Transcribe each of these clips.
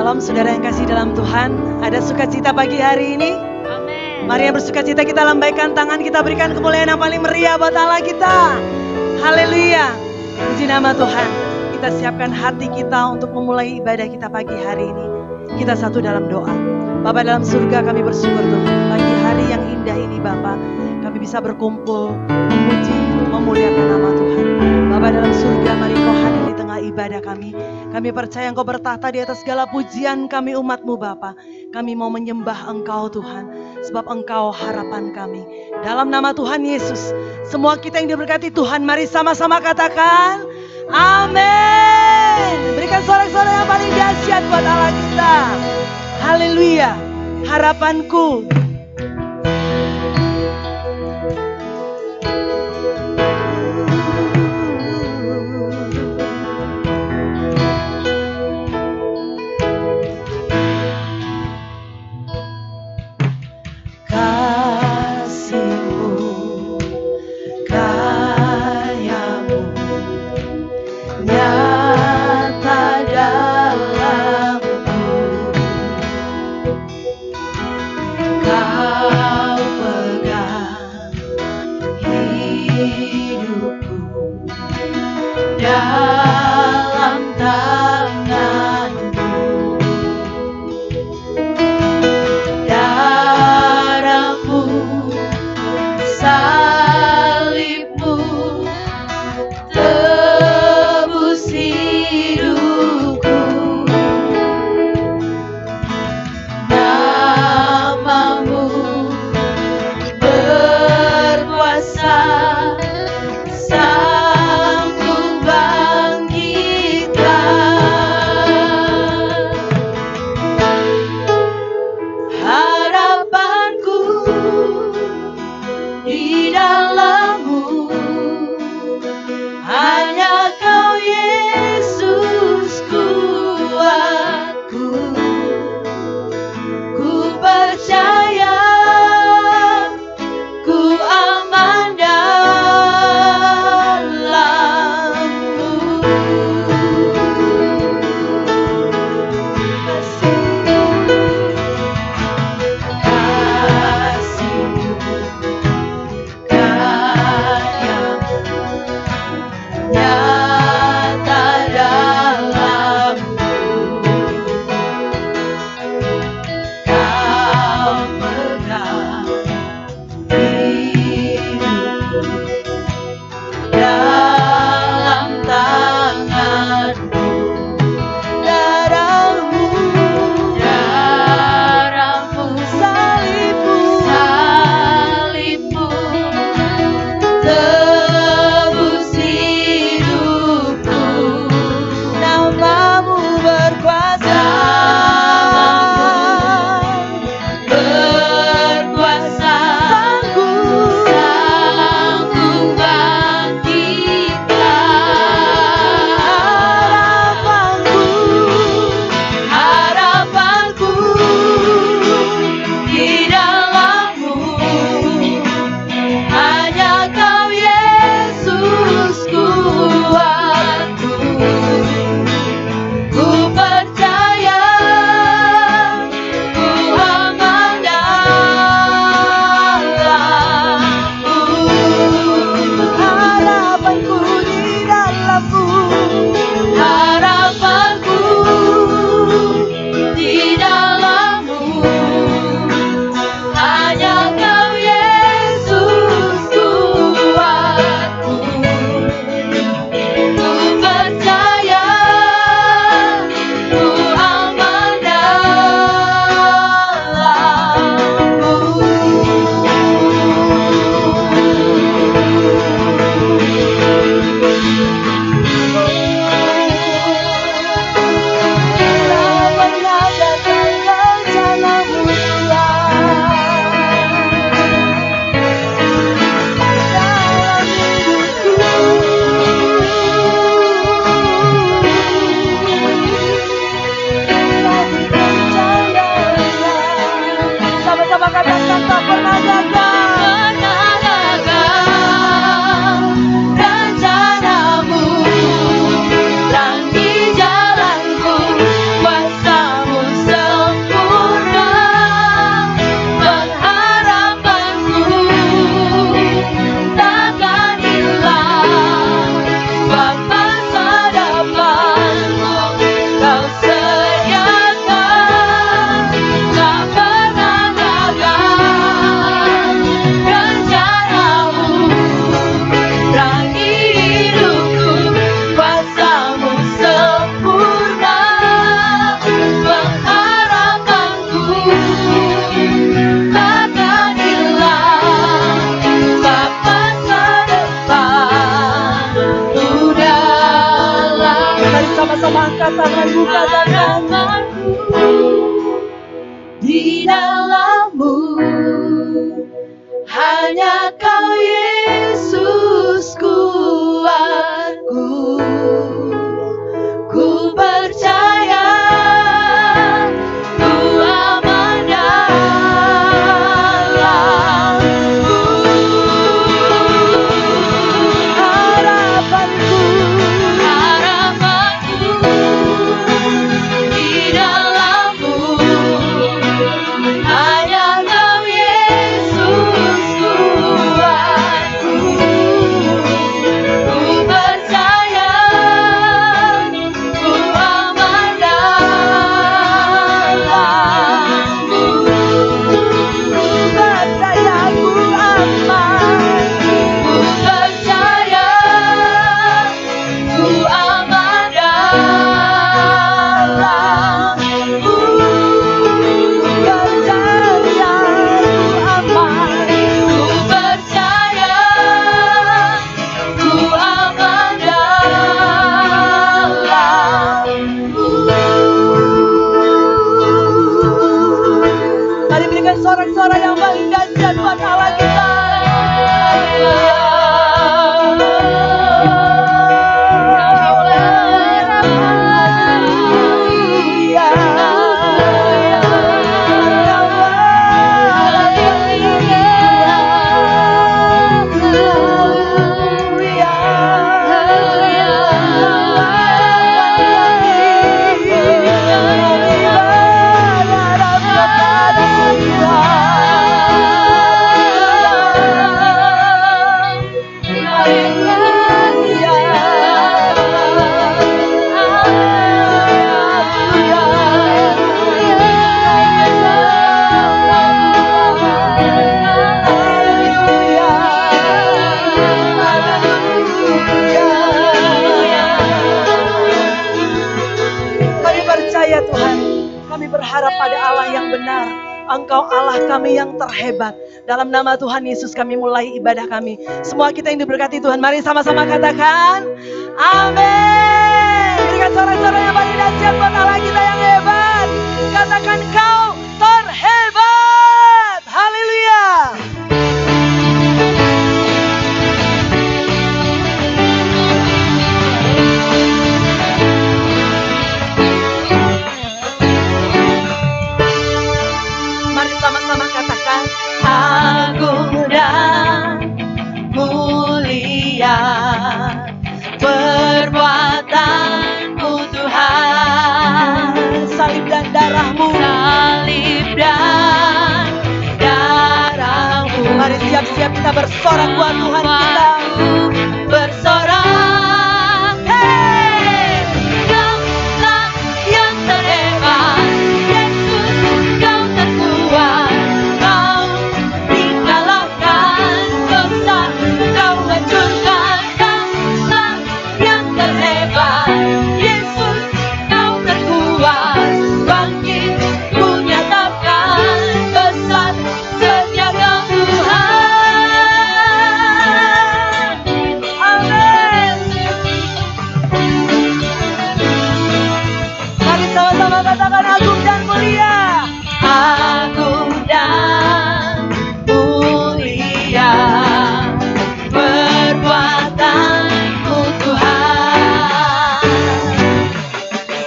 Shalom saudara yang kasih dalam Tuhan. Ada sukacita pagi hari ini? Amin. Mari yang bersukacita kita lambaikan tangan, kita berikan kemuliaan yang paling meriah buat Allah kita. Haleluya. Puji nama Tuhan. Kita siapkan hati kita untuk memulai ibadah kita pagi hari ini. Kita satu dalam doa. Bapa dalam surga, kami bersyukur Tuhan. Pagi hari yang indah ini Bapa, kami bisa berkumpul, memuji, memuliakan nama Tuhan. Bapa dalam surga, mari Kau hadir di tengah ibadah kami. Kami percaya Engkau bertahta di atas segala pujian kami umat-Mu Bapa. Kami mau menyembah Engkau Tuhan, sebab Engkau harapan kami. Dalam nama Tuhan Yesus, semua kita yang diberkati Tuhan, mari sama-sama katakan amin. Berikan sorak-sorak yang paling dahsyat buat Allah kita. Haleluya. Harapanku. God. harapanku di dalam-Mu. Hanya Kau Yesus kuatku. Ku percaya Ku aman dalam-Mu. Harapanku di dalam-Mu. Hanya Kau Yesus kuatku. Ku percaya Ku aman dalam-Mu. Ku percaya Ku aman. Ku percaya Ku aman dalam-Mu. Ku percaya Ku aman. Ku percaya Ku aman dalam-Mu. Mari berikan sorak-sorai yang paling dahsyat buat Allah kita. Kami percaya Tuhan, kami berharap pada Allah yang benar. Engkau Allah kami yang terhebat. Dalam nama Tuhan Yesus kami mulai ibadah kami. Semua kita yang diberkati Tuhan, mari sama-sama katakan amin. Berikan sorak-sorai yang paling dahsyat buat Allah kita yang hebat. Katakan Kau terhebat. Haleluya. Mari sama-sama katakan agung dan mulia perbuatan-Mu Tuhan. Salib dan darah-Mu. Mari siap-siap kita bersorak buat Tuhan kita. Bersorak, hey, Kaulah yang terhebat, Yesus Kau terkuat, Kau dikalahkan dosa, Kau hancurkan. Kaulah yang terhebat, Yesus Kau terkuat, bangkit Ku nyatakan besar setia Kau Tuhan. Amin. Mari sama-sama katakan agung dan mulia. Agung dan mulia perbuatan-Mu Tuhan.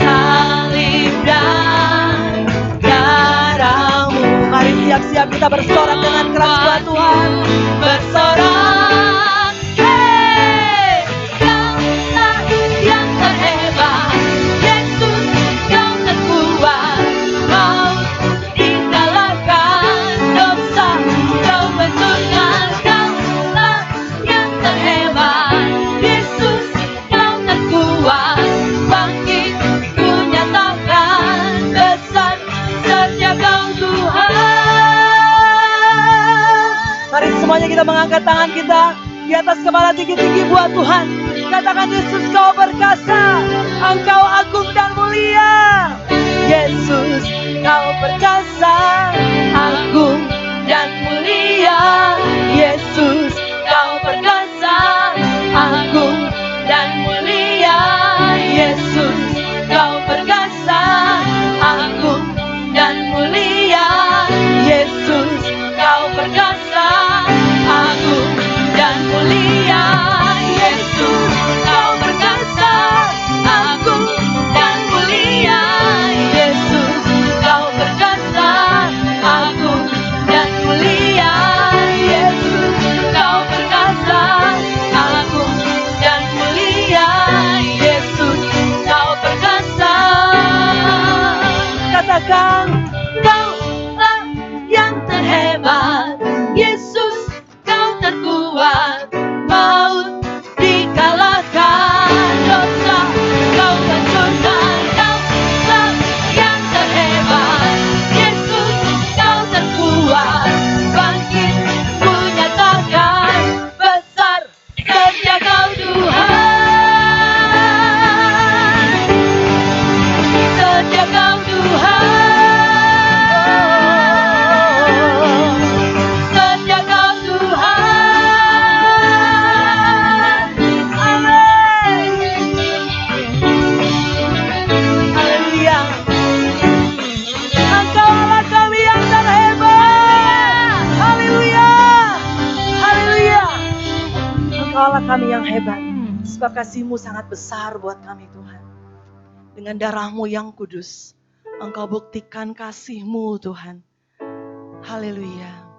Salib dan darah-Mu. Mari siap-siap kita bersorak dengan keras buat Tuhan. Bersorak, hey, Kaulah yang terhebat, Yesus Kau terkuat, Kau dikalahkan dosa, Kau hancurkan. Kaulah yang terhebat, Yesus Kau terkuat, bangkit Ku nyatakan besar setia Kau Tuhan. Mari semuanya kita mengangkat tangan kita di atas kepala tinggi-tinggi buat Tuhan. Katakan Yesus Kau perkasa, Engkau agung dan mulia. Yesus Kau perkasa, agung dan mulia. Yesus Kau perkasa, agung dan mulia. Yesus Kau perkasa, yang hebat. Sebab kasih-Mu sangat besar buat kami Tuhan. Dengan darah-Mu yang kudus, Engkau buktikan kasih-Mu Tuhan. Haleluya.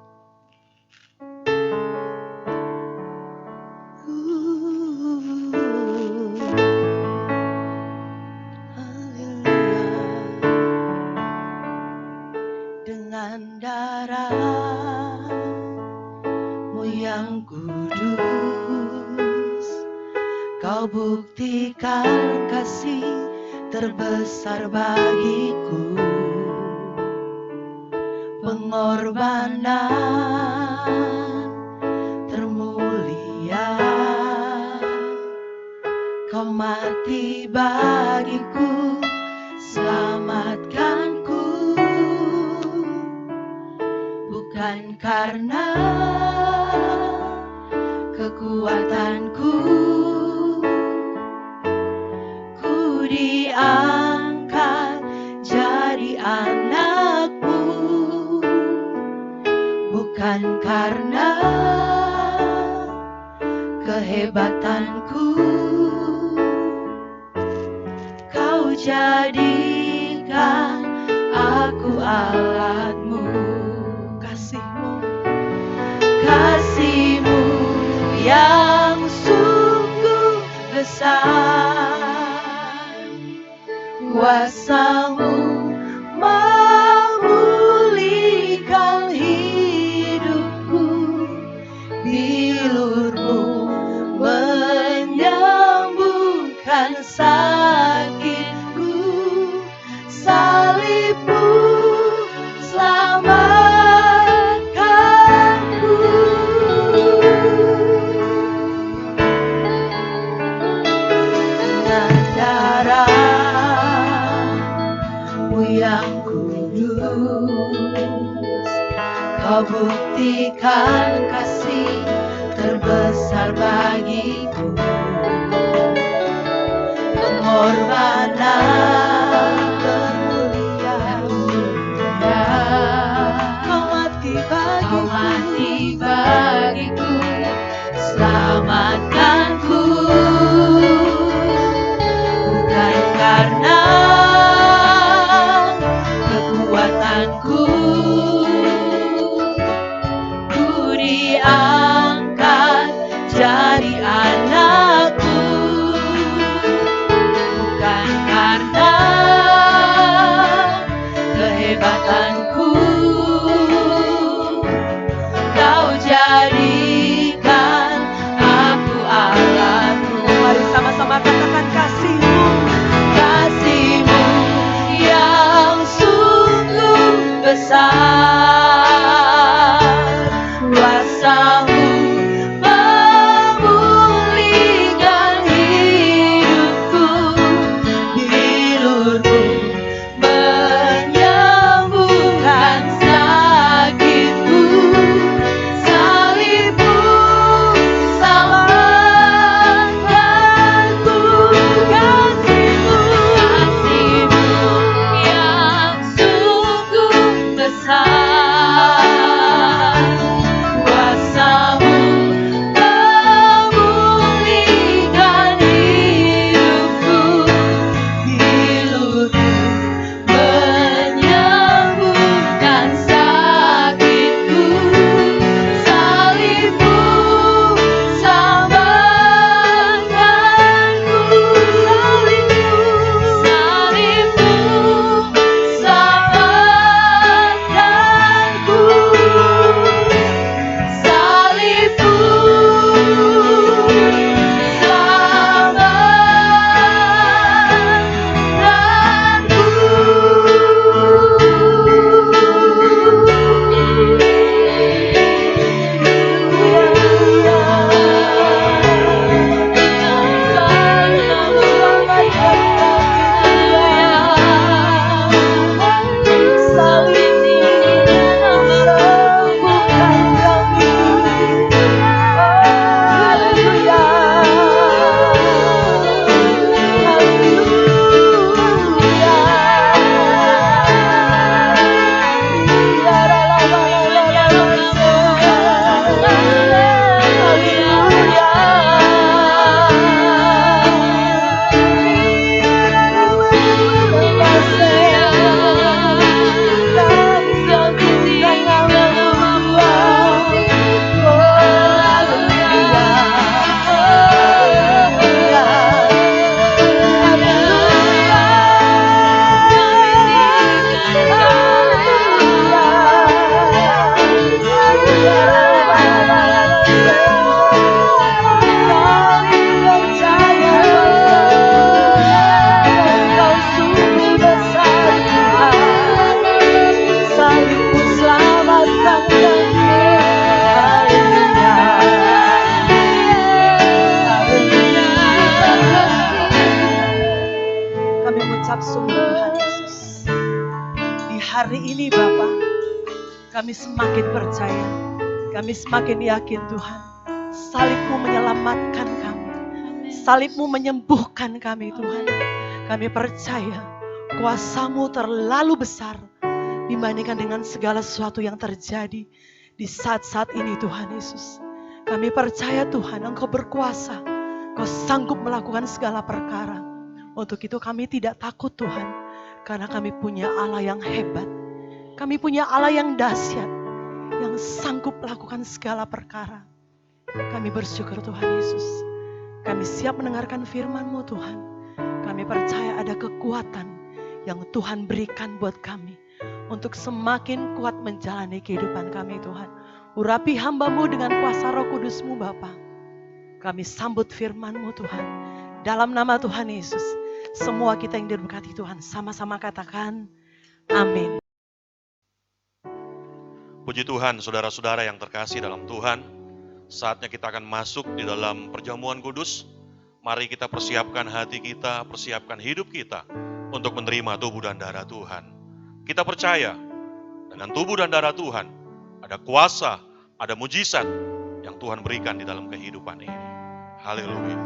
Dengan darah-Mu yang kudus, Kau buktikan kasih terbesar bagiku. Pengorbanan termulia, Kau mati bagiku, selamatkanku. Bukan karena kekuatanku, ku diangkat jadi anak-Mu. Bukan karena kehebatanku, Kau jadikan aku alat-Mu. Kasih-Mu yang sungguh besar, kuasa-Mu memulihkan hidupku, bilur-Mu menyembuhkan sakitku, salib-Mu selamatkanku. Dengan darah-Mu yang kudus, Kau buktikan kasih terbesar bagiku. Pengorbanan termulia, Kau mati bagiku, selamatkanku. Bukan karena kekuatanku, ku diangkat jadi anak-Mu. Bukan karena kehebatanku, Kau jadikan aku alat-Mu. Mari sama-sama katakan kasih-Mu, kasih-Mu yang sungguh besar, kuasa-Mu memulihkan hidupku, bilur-Mu menyembuhkan sakitku, salib-Mu selamatkanku. Kasih-Mu yang sungguh besar, Tuhan Yesus. Di hari ini Bapa, kami semakin percaya, kami semakin yakin Tuhan, salib-Mu menyelamatkan kami, salib-Mu menyembuhkan kami Tuhan. Kami percaya kuasa-Mu terlalu besar dibandingkan dengan segala sesuatu yang terjadi di saat-saat ini Tuhan Yesus. Kami percaya Tuhan, Engkau berkuasa, Engkau sanggup melakukan segala perkara. Untuk itu kami tidak takut Tuhan, karena kami punya Allah yang hebat. Kami punya Allah yang dahsyat, yang sanggup melakukan segala perkara. Kami bersyukur Tuhan Yesus. Kami siap mendengarkan firman-Mu Tuhan. Kami percaya ada kekuatan yang Tuhan berikan buat kami untuk semakin kuat menjalani kehidupan kami Tuhan. Urapi hamba-Mu dengan kuasa Roh Kudus-Mu Bapa. Kami sambut firman-Mu Tuhan. Dalam nama Tuhan Yesus, semua kita yang diberkati Tuhan sama-sama katakan amin. Puji Tuhan, saudara-saudara yang terkasih dalam Tuhan. Saatnya kita akan masuk di dalam perjamuan kudus. Mari kita persiapkan hati kita, persiapkan hidup kita untuk menerima tubuh dan darah Tuhan. Kita percaya dengan tubuh dan darah Tuhan ada kuasa, ada mujizat yang Tuhan berikan di dalam kehidupan ini. Haleluya.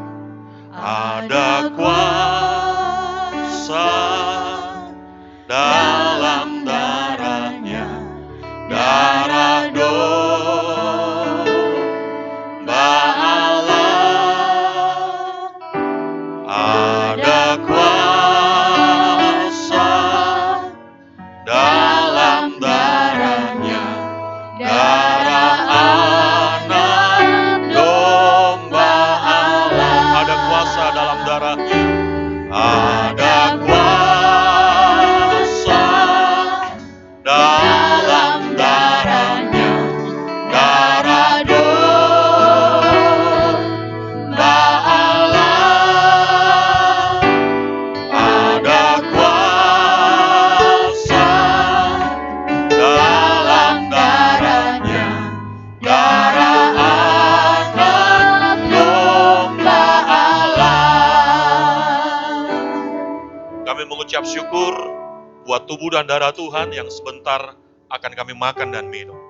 Ada kuasa dalam darahnya, darah domba Allah. Ada kuasa dalam darahnya, darah anak domba Allah. Ada kuasa dalam darahnya, ada kuasa dalam darahnya, darah domba Allah. Ada kuasa dalam darahnya, darah anak domba Allah. Kami mengucap syukur buat tubuh dan darah Tuhan yang sebentar akan kami makan dan minum.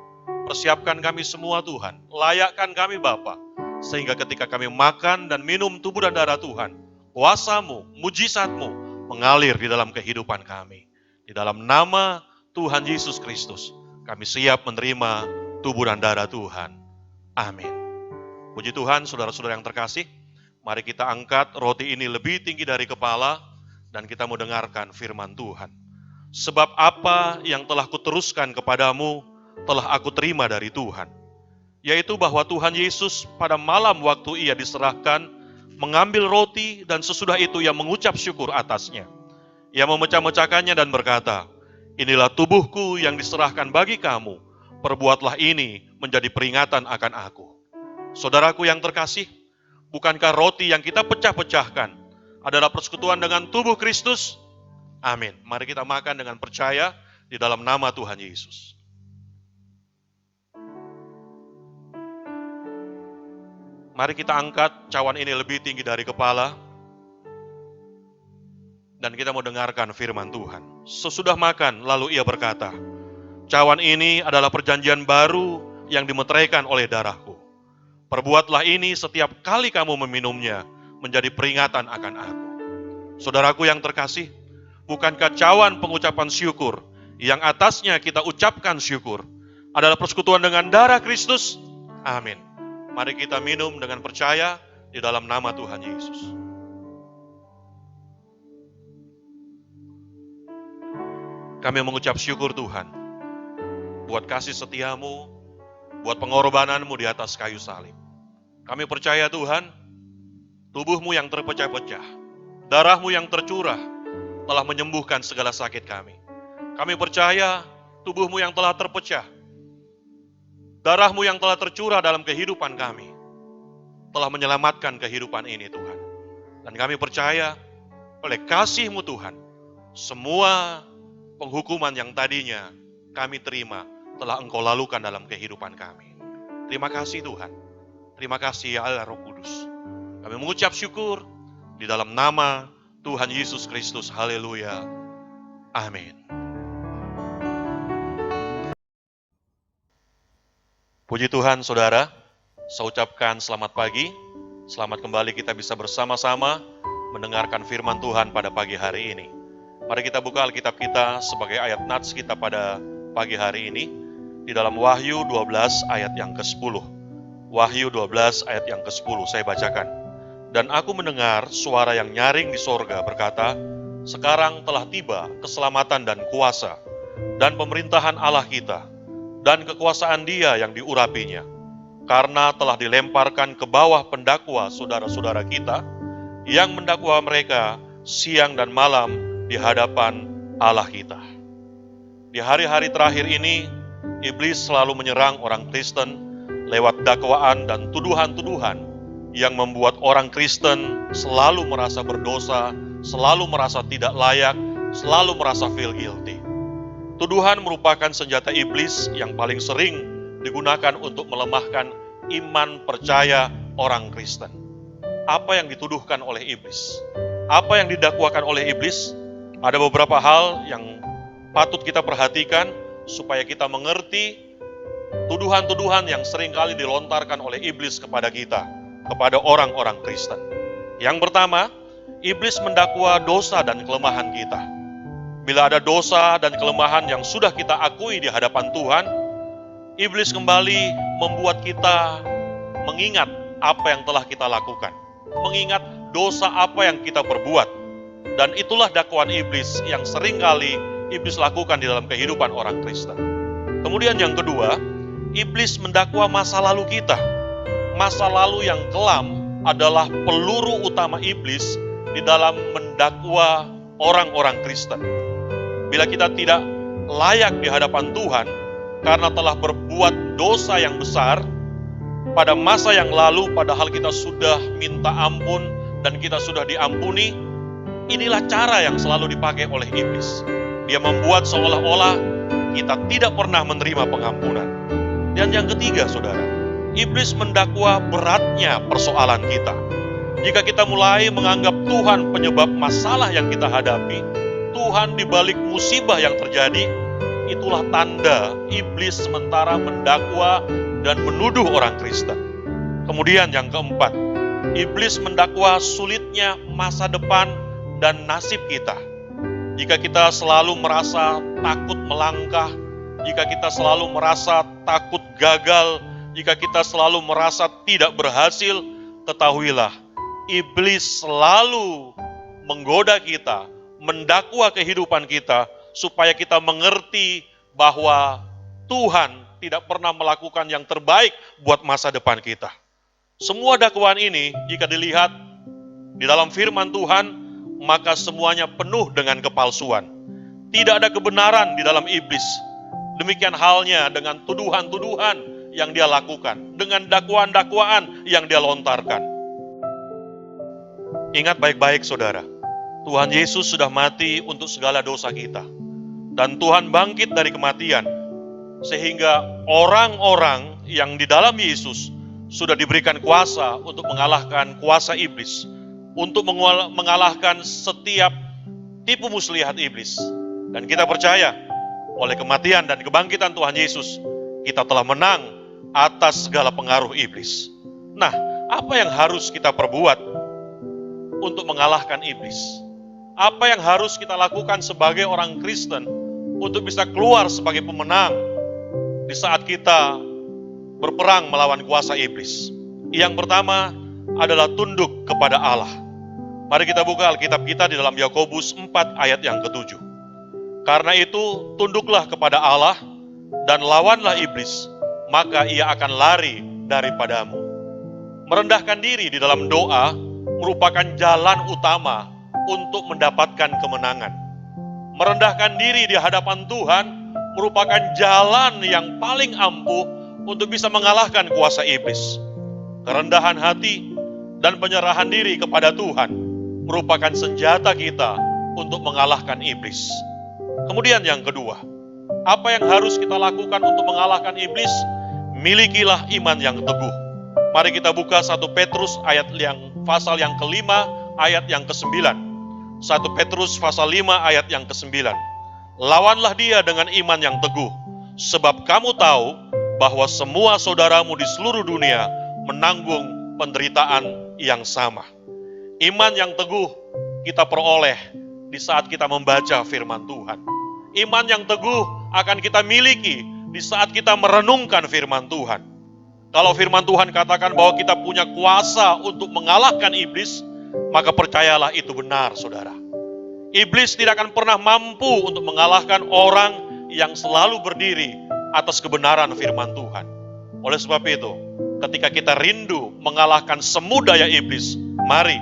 Persiapkan kami semua Tuhan, layakkan kami Bapa, sehingga ketika kami makan dan minum tubuh dan darah Tuhan, kuasa-Mu, mujizat-Mu mengalir di dalam kehidupan kami. Di dalam nama Tuhan Yesus Kristus, kami siap menerima tubuh dan darah Tuhan. Amin. Puji Tuhan, saudara-saudara yang terkasih, mari kita angkat roti ini lebih tinggi dari kepala, dan kita mau dengarkan firman Tuhan. Sebab apa yang telah kuteruskan kepadamu, telah aku terima dari Tuhan. Yaitu bahwa Tuhan Yesus pada malam waktu ia diserahkan, mengambil roti dan sesudah itu ia mengucap syukur atasnya. Ia memecah-mecahkannya dan berkata, inilah tubuhku yang diserahkan bagi kamu, perbuatlah ini menjadi peringatan akan aku. Saudaraku yang terkasih, bukankah roti yang kita pecah-pecahkan adalah persekutuan dengan tubuh Kristus? Amin. Mari kita makan dengan percaya di dalam nama Tuhan Yesus. Mari kita angkat cawan ini lebih tinggi dari kepala. Dan kita mau dengarkan firman Tuhan. Sesudah makan, lalu ia berkata, cawan ini adalah perjanjian baru yang dimeteraikan oleh darahku. Perbuatlah ini setiap kali kamu meminumnya, menjadi peringatan akan aku. Saudaraku yang terkasih, bukankah cawan pengucapan syukur yang atasnya kita ucapkan syukur adalah persekutuan dengan darah Kristus? Amin. Mari kita minum dengan percaya di dalam nama Tuhan Yesus. Kami mengucap syukur Tuhan buat kasih setiamu, buat pengorbananmu di atas kayu salib. Kami percaya Tuhan, tubuhmu yang terpecah-pecah, darahmu yang tercurah, telah menyembuhkan segala sakit kami. Kami percaya tubuhmu yang telah terpecah, darahmu yang telah tercurah dalam kehidupan kami, telah menyelamatkan kehidupan ini Tuhan. Dan kami percaya oleh kasih-Mu Tuhan, semua penghukuman yang tadinya kami terima telah Engkau lalukan dalam kehidupan kami. Terima kasih Tuhan. Terima kasih ya Allah Roh Kudus. Kami mengucap syukur di dalam nama Tuhan Yesus Kristus. Haleluya. Amin. Puji Tuhan, saudara. Saya ucapkan selamat pagi. Selamat kembali kita bisa bersama-sama mendengarkan firman Tuhan pada pagi hari ini. Mari kita buka Alkitab kita sebagai ayat nats kita pada pagi hari ini. Di dalam Wahyu 12 ayat yang ke-10. Wahyu 12 ayat yang ke-10, saya bacakan. Dan aku mendengar suara yang nyaring di sorga berkata, sekarang telah tiba keselamatan dan kuasa, dan pemerintahan Allah kita, dan kekuasaan Dia yang diurapinya. Karena telah dilemparkan ke bawah pendakwa saudara-saudara kita, yang mendakwa mereka siang dan malam di hadapan Allah kita. Di hari-hari terakhir ini, iblis selalu menyerang orang Kristen lewat dakwaan dan tuduhan-tuduhan yang membuat orang Kristen selalu merasa berdosa, selalu merasa tidak layak, selalu merasa feel guilty. Tuduhan merupakan senjata iblis yang paling sering digunakan untuk melemahkan iman percaya orang Kristen. Apa yang dituduhkan oleh iblis? Apa yang didakwakan oleh iblis? Ada beberapa hal yang patut kita perhatikan supaya kita mengerti tuduhan-tuduhan yang seringkali dilontarkan oleh iblis kepada kita, kepada orang-orang Kristen. Yang pertama, iblis mendakwa dosa dan kelemahan kita. Bila ada dosa dan kelemahan yang sudah kita akui di hadapan Tuhan, iblis kembali membuat kita mengingat apa yang telah kita lakukan, mengingat dosa apa yang kita perbuat. Dan itulah dakwaan iblis yang seringkali iblis lakukan di dalam kehidupan orang Kristen. Kemudian yang kedua, iblis mendakwa masa lalu kita. Masa lalu yang kelam adalah peluru utama iblis di dalam mendakwa orang-orang Kristen. Bila kita tidak layak di hadapan Tuhan karena telah berbuat dosa yang besar pada masa yang lalu, padahal kita sudah minta ampun dan kita sudah diampuni, inilah cara yang selalu dipakai oleh iblis. Dia membuat seolah-olah kita tidak pernah menerima pengampunan. Dan yang ketiga, saudara, iblis mendakwa beratnya persoalan kita. Jika kita mulai menganggap Tuhan penyebab masalah yang kita hadapi, Tuhan di balik musibah yang terjadi, itulah tanda iblis sementara mendakwa dan menuduh orang Kristen. Kemudian yang keempat, iblis mendakwa sulitnya masa depan dan nasib kita. Jika kita selalu merasa takut melangkah, jika kita selalu merasa takut gagal, jika kita selalu merasa tidak berhasil, ketahuilah, iblis selalu menggoda kita, mendakwa kehidupan kita, supaya kita mengerti bahwa Tuhan tidak pernah melakukan yang terbaik buat masa depan kita. Semua dakwaan ini, jika dilihat di dalam firman Tuhan, maka semuanya penuh dengan kepalsuan. Tidak ada kebenaran di dalam iblis. Demikian halnya dengan tuduhan-tuduhan yang dia lakukan, dengan dakwaan-dakwaan yang dia lontarkan. Ingat baik-baik, saudara. Tuhan Yesus sudah mati untuk segala dosa kita. Dan Tuhan bangkit dari kematian. Sehingga orang-orang yang di dalam Yesus sudah diberikan kuasa untuk mengalahkan kuasa iblis. Untuk mengalahkan setiap tipu muslihat iblis. Dan kita percaya, oleh kematian dan kebangkitan Tuhan Yesus, kita telah menang atas segala pengaruh iblis. Nah, apa yang harus kita perbuat untuk mengalahkan iblis? Apa yang harus kita lakukan sebagai orang Kristen untuk bisa keluar sebagai pemenang di saat kita berperang melawan kuasa iblis? Yang pertama adalah tunduk kepada Allah. Mari kita buka Alkitab kita di dalam Yakobus 4 ayat yang ke-7. Karena itu tunduklah kepada Allah dan lawanlah iblis, maka ia akan lari daripadamu. Merendahkan diri di dalam doa merupakan jalan utama untuk mendapatkan kemenangan. Merendahkan diri di hadapan Tuhan merupakan jalan yang paling ampuh untuk bisa mengalahkan kuasa iblis. Kerendahan hati dan penyerahan diri kepada Tuhan merupakan senjata kita untuk mengalahkan iblis. Kemudian yang kedua, apa yang harus kita lakukan untuk mengalahkan iblis? Milikilah iman yang teguh. Mari kita buka 1 Petrus pasal yang ke-5 ayat yang ke-9. 1 Petrus pasal 5 ayat yang ke-9. Lawanlah dia dengan iman yang teguh, sebab kamu tahu bahwa semua saudaramu di seluruh dunia menanggung penderitaan yang sama. Iman yang teguh kita peroleh di saat kita membaca firman Tuhan. Iman yang teguh akan kita miliki di saat kita merenungkan firman Tuhan. Kalau firman Tuhan katakan bahwa kita punya kuasa untuk mengalahkan iblis, maka percayalah itu benar, saudara. Iblis tidak akan pernah mampu untuk mengalahkan orang yang selalu berdiri atas kebenaran firman Tuhan. Oleh sebab itu, ketika kita rindu mengalahkan semu daya iblis, mari,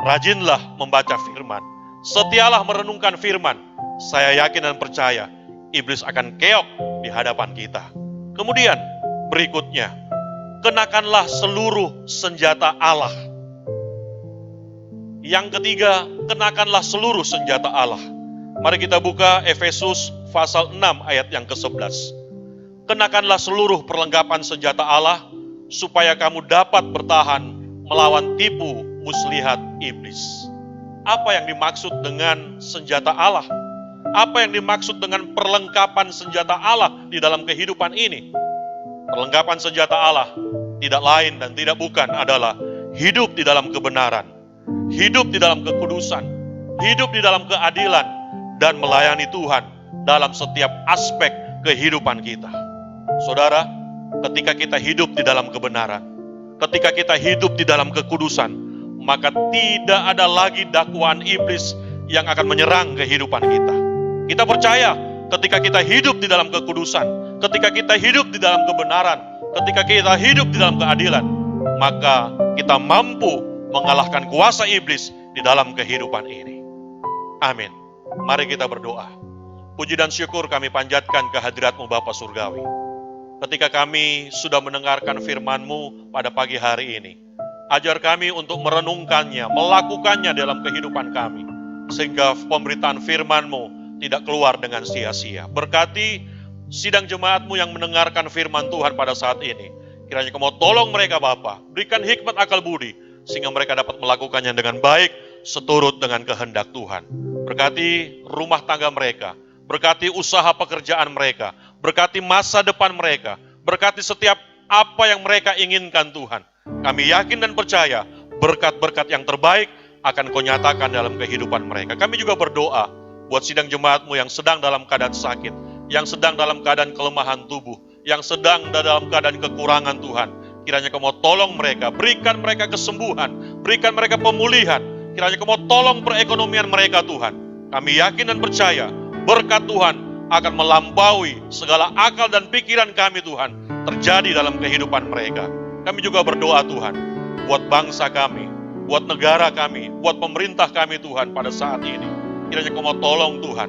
rajinlah membaca firman. Setialah merenungkan firman. Saya yakin dan percaya, iblis akan keok di hadapan kita. Kemudian, berikutnya, kenakanlah seluruh senjata Allah. Yang ketiga, kenakanlah seluruh senjata Allah. Mari kita buka Efesus pasal 6 ayat yang ke-11. Kenakanlah seluruh perlengkapan senjata Allah, supaya kamu dapat bertahan melawan tipu muslihat iblis. Apa yang dimaksud dengan senjata Allah? Apa yang dimaksud dengan perlengkapan senjata Allah di dalam kehidupan ini? Perlengkapan senjata Allah tidak lain dan tidak bukan adalah hidup di dalam kebenaran, hidup di dalam kekudusan, hidup di dalam keadilan, dan melayani Tuhan dalam setiap aspek kehidupan kita. Saudara, ketika kita hidup di dalam kebenaran, ketika kita hidup di dalam kekudusan, maka tidak ada lagi dakwaan iblis yang akan menyerang kehidupan kita. Kita percaya ketika kita hidup di dalam kekudusan, ketika kita hidup di dalam kebenaran, ketika kita hidup di dalam keadilan, maka kita mampu mengalahkan kuasa iblis di dalam kehidupan ini. Amin. Mari kita berdoa. Puji dan syukur kami panjatkan kehadirat-Mu Bapa Surgawi. Ketika kami sudah mendengarkan firman-Mu pada pagi hari ini, ajar kami untuk merenungkannya, melakukannya dalam kehidupan kami, sehingga pemberitaan firman-Mu tidak keluar dengan sia-sia. Berkati sidang jemaat-Mu yang mendengarkan firman Tuhan pada saat ini. Kiranya Kau tolong mereka Bapa, berikan hikmat akal budi, sehingga mereka dapat melakukannya dengan baik, seturut dengan kehendak Tuhan. Berkati rumah tangga mereka, berkati usaha pekerjaan mereka, berkati masa depan mereka, berkati setiap apa yang mereka inginkan Tuhan. Kami yakin dan percaya berkat-berkat yang terbaik akan Kau nyatakan dalam kehidupan mereka. Kami juga berdoa buat sidang jemaat-Mu yang sedang dalam keadaan sakit, yang sedang dalam keadaan kelemahan tubuh, yang sedang dalam keadaan kekurangan Tuhan. Kiranya Kau mau tolong mereka, berikan mereka kesembuhan, berikan mereka pemulihan. Kiranya Kau mau tolong perekonomian mereka Tuhan. Kami yakin dan percaya berkat Tuhan akan melampaui segala akal dan pikiran kami Tuhan terjadi dalam kehidupan mereka. Kami juga berdoa Tuhan buat bangsa kami, buat negara kami, buat pemerintah kami Tuhan pada saat ini. Kiranya Kau mau tolong Tuhan.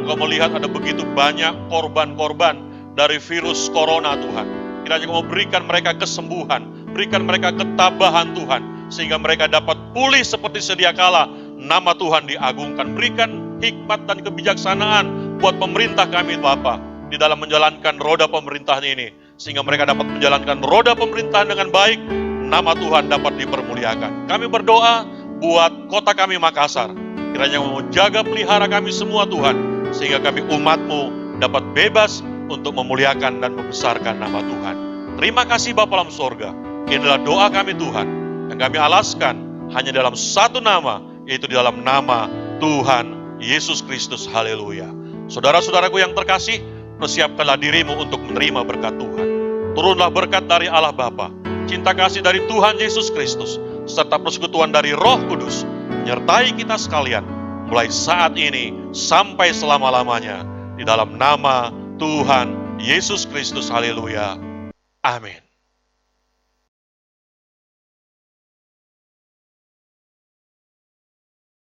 Engkau melihat ada begitu banyak korban-korban dari virus corona Tuhan. Kiranya Kau mau berikan mereka kesembuhan, berikan mereka ketabahan Tuhan, sehingga mereka dapat pulih seperti sedia kala. Nama Tuhan diagungkan. Berikan hikmat dan kebijaksanaan buat pemerintah kami Bapa di dalam menjalankan roda pemerintahan ini, sehingga mereka dapat menjalankan roda pemerintahan dengan baik. Nama Tuhan dapat dipermuliakan. Kami berdoa buat kota kami Makassar. Kiranya mau jaga pelihara kami semua Tuhan, sehingga kami umat-Mu dapat bebas untuk memuliakan dan membesarkan nama Tuhan. Terima kasih Bapa dalam sorga. Inilah doa kami Tuhan, yang kami alaskan hanya dalam satu nama, yaitu di dalam nama Tuhan Yesus Kristus. Haleluya. Saudara-saudaraku yang terkasih, persiapkanlah dirimu untuk menerima berkat Tuhan. Turunlah berkat dari Allah Bapa, cinta kasih dari Tuhan Yesus Kristus, serta persekutuan dari Roh Kudus menyertai kita sekalian mulai saat ini sampai selama-lamanya, di dalam nama Tuhan Yesus Kristus. Haleluya. Amin.